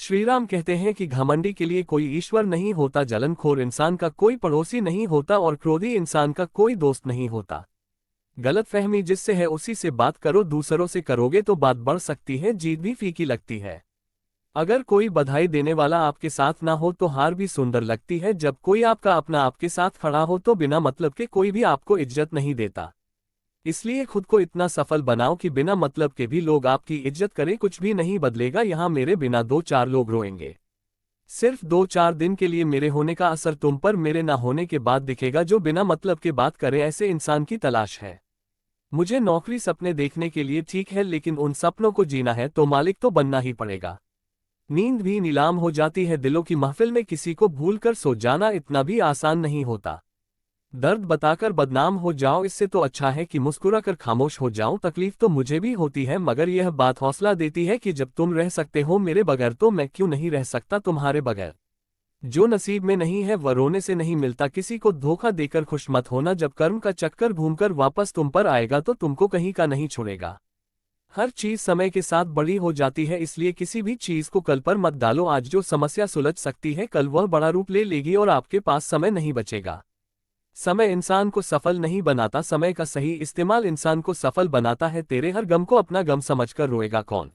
श्रीराम कहते हैं कि घमंडी के लिए कोई ईश्वर नहीं होता, जलनखोर इंसान का कोई पड़ोसी नहीं होता और क्रोधी इंसान का कोई दोस्त नहीं होता। गलतफहमी जिससे है उसी से बात करो, दूसरों से करोगे तो बात बढ़ सकती है, जीत भी फीकी लगती है। अगर कोई बधाई देने वाला आपके साथ ना हो तो हार भी सुंदर लगती है। जब कोई आपका अपना आपके साथ खड़ा हो तो बिना मतलब के कोई भी आपको इज्जत नहीं देता। इसलिए खुद को इतना सफल बनाओ कि बिना मतलब के भी लोग आपकी इज्जत करें। कुछ भी नहीं बदलेगा यहाँ मेरे बिना, दो चार लोग रोएंगे। सिर्फ 2-4 दिन के लिए मेरे होने का असर तुम पर मेरे ना होने के बाद दिखेगा। जो बिना मतलब के बात करे ऐसे इंसान की तलाश है। मुझे नौकरी सपने देखने के लिए ठीक है, लेकिन उन सपनों को जीना है तो मालिक तो बनना ही पड़ेगा। नींद भी नीलाम हो जाती है, दिलों की महफिल में किसी को भूल कर सो जाना इतना भी आसान नहीं होता। दर्द बताकर बदनाम हो जाओ, इससे तो अच्छा है कि मुस्कुराकर खामोश हो जाऊं। तकलीफ तो मुझे भी होती है, मगर यह बात हौसला देती है कि जब तुम रह सकते हो मेरे बगैर तो मैं क्यों नहीं रह सकता तुम्हारे बगैर। जो नसीब में नहीं है वह रोने से नहीं मिलता। किसी को धोखा देकर खुश मत होना, जब कर्म का चक्कर घूमकर वापस तुम पर आएगा तो तुमको कहीं का नहीं छोड़ेगा। हर चीज समय के साथ बड़ी हो जाती है, इसलिए किसी भी चीज को कल पर मत डालो। आज जो समस्या सुलझ सकती है कल वह बड़ा रूप ले लेगी और आपके पास समय नहीं बचेगा। समय इंसान को सफल नहीं बनाता, समय का सही इस्तेमाल इंसान को सफल बनाता है। तेरे हर गम को अपना गम समझकर रोएगा कौन।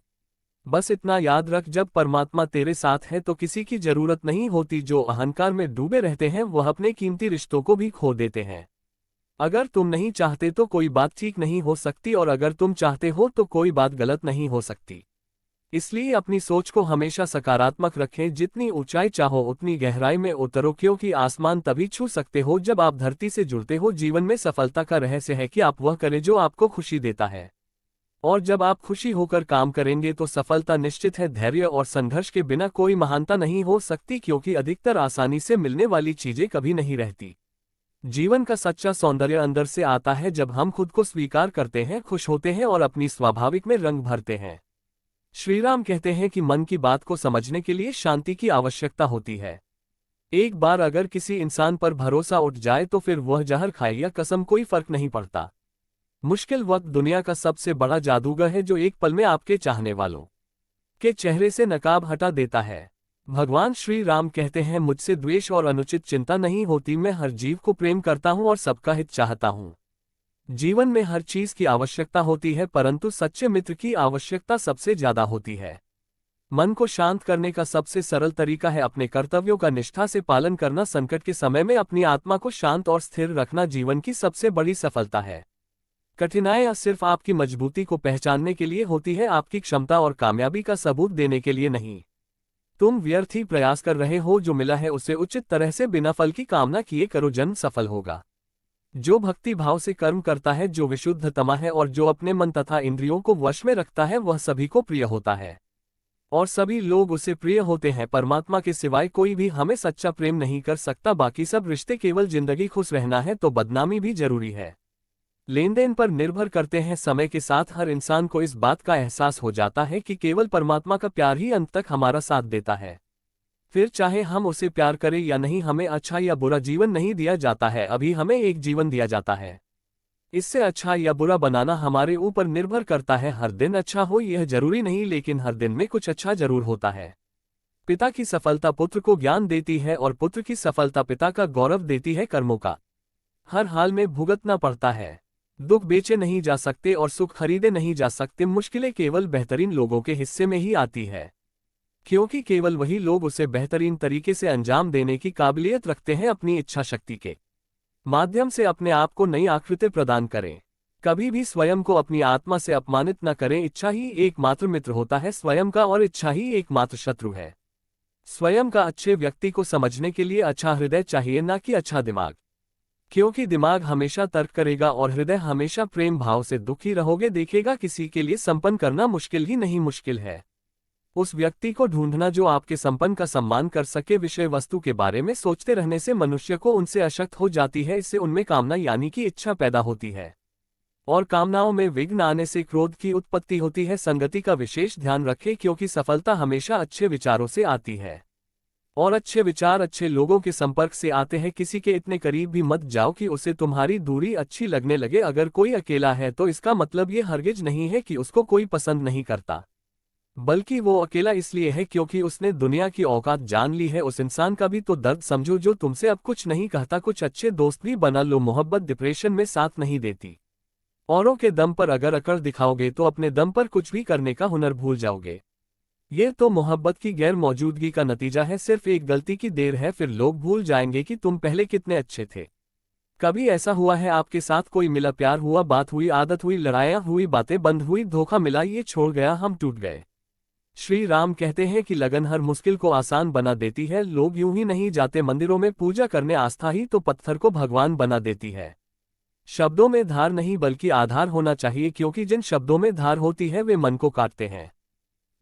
बस इतना याद रख, जब परमात्मा तेरे साथ है तो किसी की जरूरत नहीं होती। जो अहंकार में डूबे रहते हैं वह अपने कीमती रिश्तों को भी खो देते हैं। अगर तुम नहीं चाहते तो कोई बात ठीक नहीं हो सकती, और अगर तुम चाहते हो तो कोई बात गलत नहीं हो सकती। इसलिए अपनी सोच को हमेशा सकारात्मक रखें। जितनी ऊंचाई चाहो उतनी गहराई में उतरो, क्योंकि आसमान तभी छू सकते हो जब आप धरती से जुड़ते हो। जीवन में सफलता का रहस्य है कि आप वह करें जो आपको खुशी देता है, और जब आप खुशी होकर काम करेंगे तो सफलता निश्चित है। धैर्य और संघर्ष के बिना कोई महानता नहीं हो सकती, क्योंकि अधिकतर आसानी से मिलने वाली चीजें कभी नहीं रहती। जीवन का सच्चा सौंदर्य अंदर से आता है जब हम खुद को स्वीकार करते हैं, खुश होते हैं और अपनी स्वाभाविक में रंग भरते हैं। श्रीराम कहते हैं कि मन की बात को समझने के लिए शांति की आवश्यकता होती है। एक बार अगर किसी इंसान पर भरोसा उठ जाए तो फिर वह जहर खाए या कसम कोई फर्क नहीं पड़ता। मुश्किल वक्त दुनिया का सबसे बड़ा जादूगर है, जो एक पल में आपके चाहने वालों के चेहरे से नकाब हटा देता है। भगवान श्री राम कहते हैं, मुझसे द्वेष और अनुचित चिंता नहीं होती। मैं हर जीव को प्रेम करता हूँ और सबका हित चाहता हूँ। जीवन में हर चीज की आवश्यकता होती है, परंतु सच्चे मित्र की आवश्यकता सबसे ज्यादा होती है। मन को शांत करने का सबसे सरल तरीका है अपने कर्तव्यों का निष्ठा से पालन करना। संकट के समय में अपनी आत्मा को शांत और स्थिर रखना जीवन की सबसे बड़ी सफलता है। कठिनाइयां सिर्फ आपकी मजबूती को पहचानने के लिए होती है, आपकी क्षमता और कामयाबी का सबूत देने के लिए नहीं। तुम व्यर्थ ही प्रयास कर रहे हो, जो मिला है उसे उचित तरह से बिना फल की कामना किए करो, जन्म सफल होगा। जो भक्ति भाव से कर्म करता है, जो विशुद्ध तमा है और जो अपने मन तथा इंद्रियों को वश में रखता है, वह सभी को प्रिय होता है और सभी लोग उसे प्रिय होते हैं। परमात्मा के सिवाय कोई भी हमें सच्चा प्रेम नहीं कर सकता। बाकी सब रिश्ते केवल जिंदगी खुश रहना है तो बदनामी भी जरूरी है। लेन देन पर निर्भर करते हैं। समय के साथ हर इंसान को इस बात का एहसास हो जाता है कि केवल परमात्मा का प्यार ही अंत तक हमारा साथ देता है। फिर चाहे हम उसे प्यार करें या नहीं, हमें अच्छा या बुरा जीवन नहीं दिया जाता है, अभी हमें एक जीवन दिया जाता है। इससे अच्छा या बुरा बनाना हमारे ऊपर निर्भर करता है। हर दिन अच्छा हो यह जरूरी नहीं, लेकिन हर दिन में कुछ अच्छा जरूर होता है। पिता की सफलता पुत्र को ज्ञान देती है और पुत्र की सफलता पिता का गौरव देती है। कर्मों का हर हाल में भुगतना पड़ता है। दुख बेचे नहीं जा सकते और सुख खरीदे नहीं जा सकते। मुश्किलें केवल बेहतरीन लोगों के हिस्से में ही आती है, क्योंकि केवल वही लोग उसे बेहतरीन तरीके से अंजाम देने की काबिलियत रखते हैं। अपनी इच्छा शक्ति के माध्यम से अपने आप को नई आकृति प्रदान करें। कभी भी स्वयं को अपनी आत्मा से अपमानित न करें। इच्छा ही एकमात्र मित्र होता है स्वयं का, और इच्छा ही एकमात्र शत्रु है स्वयं का। अच्छे व्यक्ति को समझने के लिए अच्छा हृदय चाहिए, न कि अच्छा दिमाग, क्योंकि दिमाग हमेशा तर्क करेगा और हृदय हमेशा प्रेम भाव से दुखी रहोगे देखेगा। किसी के लिए संपन्न करना मुश्किल ही नहीं, मुश्किल है उस व्यक्ति को ढूंढना जो आपके संपन्न का सम्मान कर सके। विषय वस्तु के बारे में सोचते रहने से मनुष्य को उनसे अशक्त हो जाती है। इससे उनमें कामना यानी कि इच्छा पैदा होती है, और कामनाओं में विघ्न आने से क्रोध की उत्पत्ति होती है। संगति का विशेष ध्यान रखें, क्योंकि सफलता हमेशा अच्छे विचारों से आती है, और अच्छे विचार अच्छे लोगों के संपर्क से आते हैं। किसी के इतने करीब भी मत जाओ कि उसे तुम्हारी दूरी अच्छी लगने लगे। अगर कोई अकेला है तो इसका मतलब ये हरगिज नहीं है कि उसको कोई पसंद नहीं करता। बल्कि वो अकेला इसलिए है क्योंकि उसने दुनिया की औकात जान ली है। उस इंसान का भी तो दर्द समझो जो तुमसे अब कुछ नहीं कहता। कुछ अच्छे दोस्त भी बना लो, मोहब्बत डिप्रेशन में साथ नहीं देती। औरों के दम पर अगर अकड़ दिखाओगे तो अपने दम पर कुछ भी करने का हुनर भूल जाओगे। ये तो मोहब्बत की गैर मौजूदगी का नतीजा है। सिर्फ एक गलती की देर है, फिर लोग भूल जाएंगे कि तुम पहले कितने अच्छे थे। कभी ऐसा हुआ है आपके साथ, कोई मिला, प्यार हुआ, बात हुई, आदत हुई, लड़ाइयाँ हुई, बातें बंद हुई, धोखा मिला, ये छोड़ गया, हम टूट गए। श्री राम कहते हैं कि लगन हर मुश्किल को आसान बना देती है। लोग यूं ही नहीं जाते मंदिरों में पूजा करने, आस्था ही तो पत्थर को भगवान बना देती है। शब्दों में धार नहीं बल्कि आधार होना चाहिए, क्योंकि जिन शब्दों में धार होती है वे मन को काटते हैं।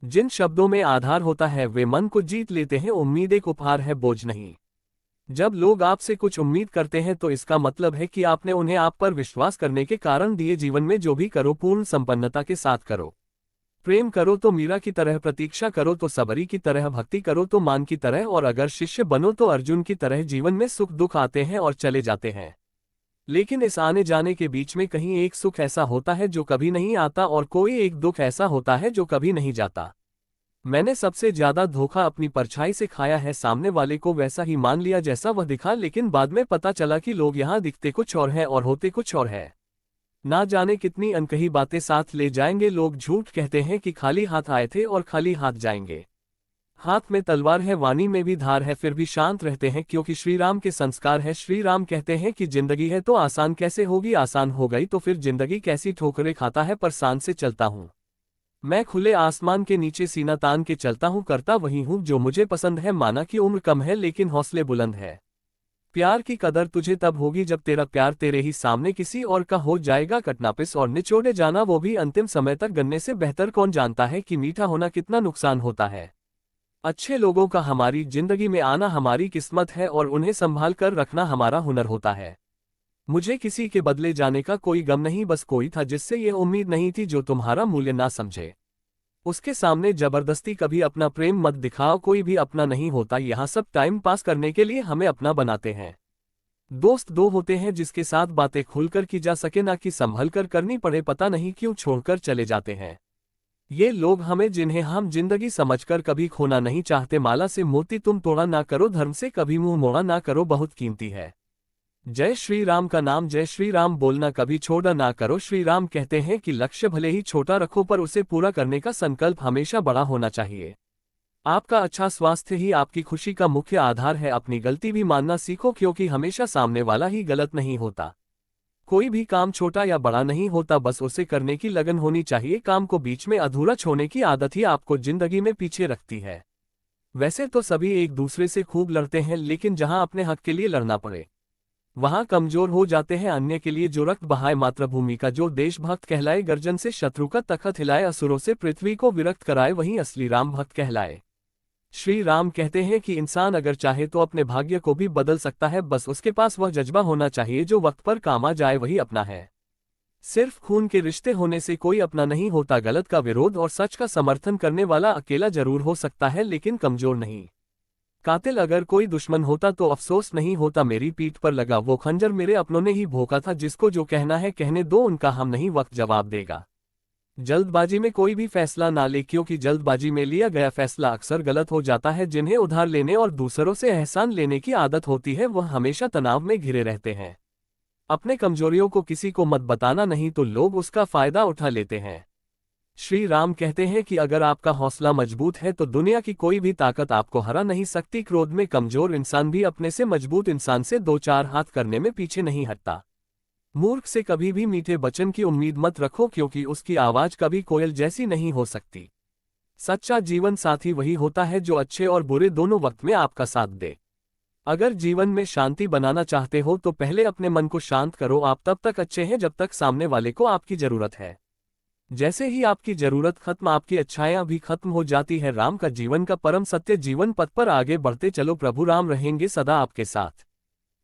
जिन शब्दों में आधार होता है वे मन को जीत लेते हैं। उम्मीद एक उपहार है, बोझ नहीं। जब लोग आपसे कुछ उम्मीद करते हैं तो इसका मतलब है कि आपने उन्हें आप पर विश्वास करने के कारण दिए। जीवन में जो भी करो पूर्ण संपन्नता के साथ करो। प्रेम करो तो मीरा की तरह, प्रतीक्षा करो तो सबरी की तरह, भक्ति करो तो मान की तरह, और अगर शिष्य बनो तो अर्जुन की तरह। जीवन में सुख दुख आते हैं और चले जाते हैं, लेकिन इस आने जाने के बीच में कहीं एक सुख ऐसा होता है जो कभी नहीं आता और कोई एक दुख ऐसा होता है जो कभी नहीं जाता। मैंने सबसे ज्यादा धोखा अपनी परछाई से खाया है। सामने वाले को वैसा ही मान लिया जैसा वह दिखा, लेकिन बाद में पता चला कि लोग यहाँ दिखते कुछ और हैं और होते कुछ और है। ना जाने कितनी अनकही बातें साथ ले जाएंगे। लोग झूठ कहते हैं कि खाली हाथ आए थे और खाली हाथ जाएंगे। हाथ में तलवार है, वाणी में भी धार है, फिर भी शांत रहते हैं क्योंकि श्री राम के संस्कार है। श्री राम कहते हैं कि जिंदगी है तो आसान कैसे होगी, आसान हो गई तो फिर जिंदगी कैसी ठोकरें खाता है, पर शान से चलता हूँ। मैं खुले आसमान के नीचे सीना तान के चलता हूँ, करता वही हूँ जो मुझे पसंद है। माना कि उम्र कम है लेकिन हौसले बुलंद है। प्यार की कदर तुझे तब होगी जब तेरा प्यार तेरे ही सामने किसी और का हो जाएगा। कटनापिस और निचोड़े जाना वो भी अंतिम समय तक गन्ने से बेहतर। कौन जानता है कि मीठा होना कितना नुकसान होता है। अच्छे लोगों का हमारी जिंदगी में आना हमारी किस्मत है और उन्हें संभाल कर रखना हमारा हुनर होता है। मुझे किसी के बदले जाने का कोई गम नहीं, बस कोई था जिससे यह उम्मीद नहीं थी जो तुम्हारा मूल्य ना समझे। उसके सामने जबरदस्ती कभी अपना प्रेम मत दिखाओ, कोई भी अपना नहीं होता। यहाँ सब टाइम पास करने के लिए हमें अपना बनाते हैं। दोस्त दो होते हैं जिसके साथ बातें खुलकर की जा सके, ना कि संभल कर करनी पड़े। पता नहीं क्यों छोड़कर चले जाते हैं ये लोग हमें, जिन्हें हम जिंदगी समझकर कभी खोना नहीं चाहते। माला से मोती तुम तोड़ा ना करो, धर्म से कभी मुंह मोड़ा ना करो, बहुत कीमती है। जय श्री राम का नाम, जय श्री राम बोलना कभी छोड़ा ना करो। श्री राम कहते हैं कि लक्ष्य भले ही छोटा रखो पर उसे पूरा करने का संकल्प हमेशा बड़ा होना चाहिए। आपका अच्छा स्वास्थ्य ही आपकी खुशी का मुख्य आधार है। अपनी गलती भी मानना सीखो क्योंकि हमेशा सामने वाला ही गलत नहीं होता। कोई भी काम छोटा या बड़ा नहीं होता, बस उसे करने की लगन होनी चाहिए। काम को बीच में अधूरा छोड़ने की आदत ही आपको जिंदगी में पीछे रखती है। वैसे तो सभी एक दूसरे से खूब लड़ते हैं, लेकिन जहां अपने हक के लिए लड़ना पड़े वहां कमजोर हो जाते हैं। अन्य के लिए जो रक्त बहाए, मातृभूमि का जो देशभक्त कहलाए, गर्जन से शत्रु का तखत हिलाए, असुरों से पृथ्वी को विरक्त कराए, वही असली राम भक्त कहलाए। श्री राम कहते हैं कि इंसान अगर चाहे तो अपने भाग्य को भी बदल सकता है, बस उसके पास वह जज्बा होना चाहिए जो वक्त पर काम आ जाए, वही अपना है। सिर्फ खून के रिश्ते होने से कोई अपना नहीं होता। गलत का विरोध और सच का समर्थन करने वाला अकेला जरूर हो सकता है लेकिन कमजोर नहीं। कातिल अगर कोई दुश्मन होता तो अफसोस नहीं होता। मेरी पीठ पर लगा वो खंजर मेरे अपनों ने ही भोंका था। जिसको जो कहना है कहने दो, उनका हम नहीं, वक्त जवाब देगा। जल्दबाजी में कोई भी फैसला ना ले, क्योंकि जल्दबाजी में लिया गया फैसला अक्सर गलत हो जाता है। जिन्हें उधार लेने और दूसरों से एहसान लेने की आदत होती है वह हमेशा तनाव में घिरे रहते हैं। अपने कमजोरियों को किसी को मत बताना, नहीं तो लोग उसका फायदा उठा लेते हैं। श्री राम कहते हैं कि अगर आपका हौसला मजबूत है तो दुनिया की कोई भी ताकत आपको हरा नहीं सकती। क्रोध में कमजोर इंसान भी अपने से मजबूत इंसान से दो चार हाथ करने में पीछे नहीं हटता। मूर्ख से कभी भी मीठे वचन की उम्मीद मत रखो, क्योंकि उसकी आवाज कभी कोयल जैसी नहीं हो सकती। सच्चा जीवन साथी वही होता है जो अच्छे और बुरे दोनों वक्त में आपका साथ दे। अगर जीवन में शांति बनाना चाहते हो तो पहले अपने मन को शांत करो। आप तब तक अच्छे हैं जब तक सामने वाले को आपकी जरूरत है। जैसे ही आपकी जरूरत खत्म, आपकी अच्छाइयां भी खत्म हो जाती है। राम का जीवन का परम सत्य, जीवन पथ पर आगे बढ़ते चलो, प्रभु राम रहेंगे सदा आपके साथ।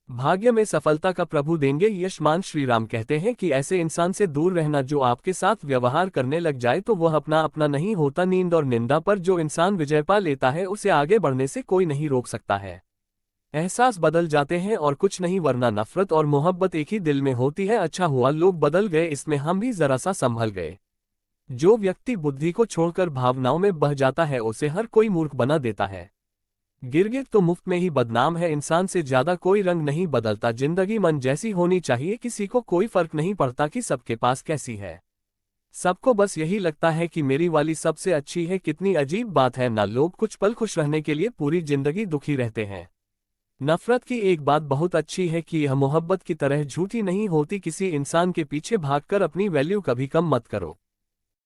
भाग्य में सफलता का प्रभु देंगे यशमान। श्री राम कहते हैं कि ऐसे इंसान से दूर रहना जो आपके साथ व्यवहार करने लग जाए तो वह अपना अपना नहीं होता। नींद और निंदा पर जो इंसान विजय पा लेता है उसे आगे बढ़ने से कोई नहीं रोक सकता है। एहसास बदल जाते हैं और कुछ नहीं, वरना नफरत और मोहब्बत एक ही दिल में होती है। अच्छा हुआ लोग बदल गए, इसमें हम भी जरा सा संभल गए। जो व्यक्ति बुद्धि को छोड़कर भावनाओं में बह जाता है उसे हर कोई मूर्ख बना देता है। गिरगिट तो मुफ्त में ही बदनाम है, इंसान से ज्यादा कोई रंग नहीं बदलता। जिंदगी मन जैसी होनी चाहिए, किसी को कोई फर्क नहीं पड़ता कि सबके पास कैसी है। सबको बस यही लगता है कि मेरी वाली सबसे अच्छी है। कितनी अजीब बात है ना, लोग कुछ पल खुश रहने के लिए पूरी जिंदगी दुखी रहते हैं। नफरत की एक बात बहुत अच्छी है कि यह मोहब्बत की तरह झूठी नहीं होती। किसी इंसान के पीछे भागकर अपनी वैल्यू कभी कम मत करो।